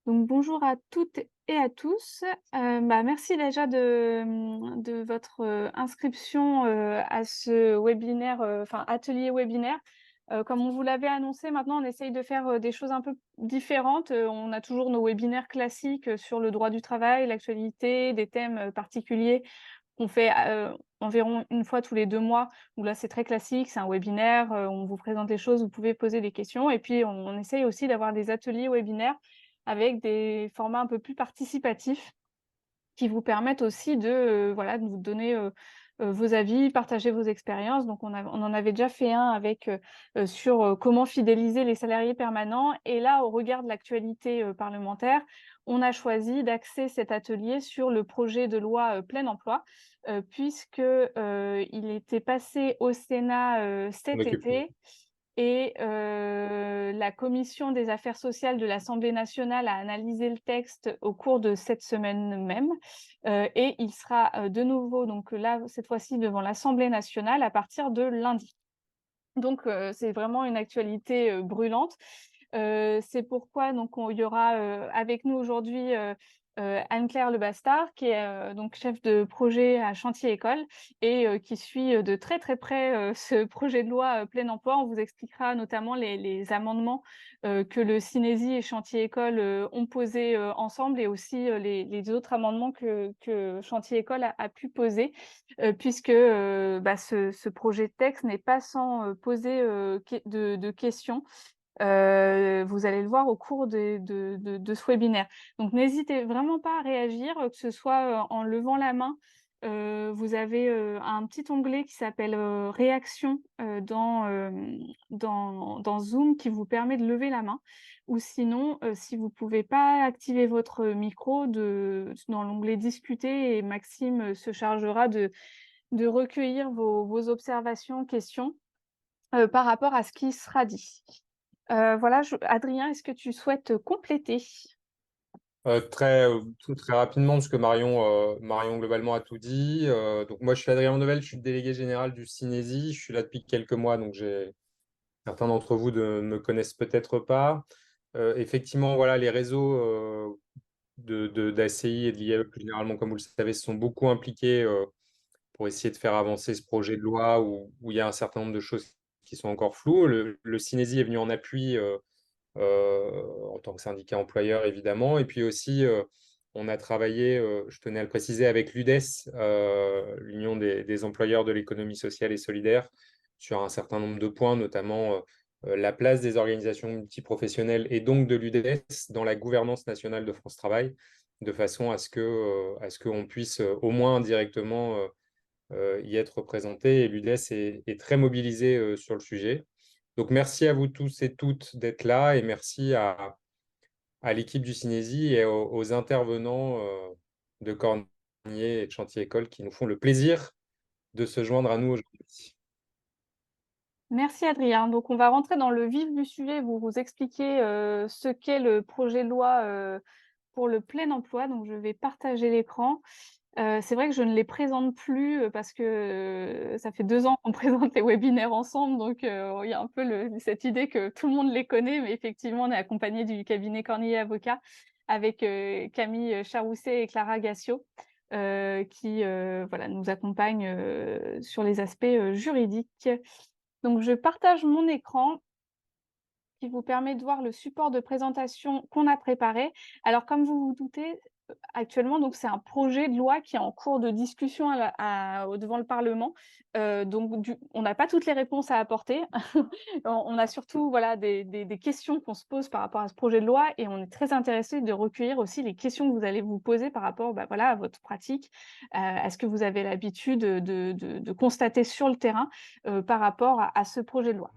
Donc bonjour à toutes et à tous. Merci déjà de votre, inscription, à ce webinaire, enfin atelier webinaire. Comme on vous l'avait annoncé, maintenant on essaye de faire, des choses un peu différentes. On a toujours nos webinaires classiques, sur le droit du travail, l'actualité, des thèmes, particuliers qu'on fait, environ une fois tous les 2 mois, où là c'est très classique, c'est un webinaire, on vous présente les choses, vous pouvez poser des questions et puis on essaye aussi d'avoir des ateliers webinaires avec des formats un peu plus participatifs qui vous permettent aussi de, voilà, de vous donner, vos avis, partager vos expériences. Donc on en avait déjà fait un avec, sur, comment fidéliser les salariés permanents et là, au regard de l'actualité, parlementaire, on a choisi d'axer cet atelier sur le projet de loi, plein emploi, puisque, il était passé au Sénat, On cet occupe. été et la commission des affaires sociales de l'Assemblée nationale a analysé le texte au cours de cette semaine même, et il sera, de nouveau donc là, cette fois-ci devant l'Assemblée nationale à partir de lundi. Donc c'est vraiment une actualité, brûlante. C'est pourquoi donc il y aura, avec nous aujourd'hui, Anne-Claire Lebastard qui est, donc chef de projet à Chantier École et qui suit, de très, très près, ce projet de loi, plein emploi. On vous expliquera notamment les amendements, que le Synésie et Chantier École, ont posés, ensemble et aussi, les autres amendements que Chantier École a pu poser, puisque, ce projet de texte n'est pas sans, poser, de questions. Vous allez le voir au cours de ce webinaire. Donc n'hésitez vraiment pas à réagir, que ce soit, en levant la main. Vous avez, un petit onglet qui s'appelle, réaction, dans Zoom qui vous permet de lever la main ou sinon, si vous pouvez pas activer votre micro dans l'onglet discuter et Maxime, se chargera de recueillir vos observations, questions, par rapport à ce qui sera dit. Voilà, Adrien, est-ce que tu souhaites compléter? Très rapidement, parce que Marion globalement a tout dit. Donc moi, je suis Adrien Novel, je suis le délégué général du Synésie. Je suis là depuis quelques mois, donc certains d'entre vous ne me connaissent peut-être pas. Effectivement, voilà, les réseaux d'ACI et de l'IAE, plus généralement, comme vous le savez, se sont beaucoup impliqués pour essayer de faire avancer ce projet de loi où il y a un certain nombre de choses qui sont encore floues. Le Synésie est venu en appui. En tant que syndicat employeur, évidemment. Et puis aussi, on a travaillé, je tenais à le préciser, avec l'UDES, l'Union des employeurs de l'économie sociale et solidaire, sur un certain nombre de points, notamment la place des organisations multiprofessionnelles et donc de l'UDES dans la gouvernance nationale de France Travail, de façon à ce qu'on puisse au moins indirectement y être représenté. Et l'UDES est très mobilisé sur le sujet. Donc, merci à vous tous et toutes d'être là et merci à l'équipe du Cinésie et aux intervenants de Cornier et de Chantier École qui nous font le plaisir de se joindre à nous aujourd'hui. Merci Adrien. Donc on va rentrer dans le vif du sujet, vous expliquer, ce qu'est le projet de loi, pour le plein emploi. Donc je vais partager l'écran. C'est vrai que je ne les présente plus, parce que, ça fait 2 ans qu'on présente les webinaires ensemble, donc il y a un peu cette idée que tout le monde les connaît, mais effectivement, on est accompagné du cabinet Cornier Avocats avec, Camille Charousset et Clara Gassio, qui, voilà, nous accompagnent, sur les aspects, juridiques. Donc je partage mon écran qui vous permet de voir le support de présentation qu'on a préparé. Alors comme vous vous doutez, actuellement, donc c'est un projet de loi qui est en cours de discussion devant le Parlement. On n'a pas toutes les réponses à apporter. On a surtout voilà, des questions qu'on se pose par rapport à ce projet de loi et on est très intéressé de recueillir aussi les questions que vous allez vous poser par rapport voilà, à votre pratique, à ce que vous avez l'habitude de constater sur le terrain par rapport à ce projet de loi.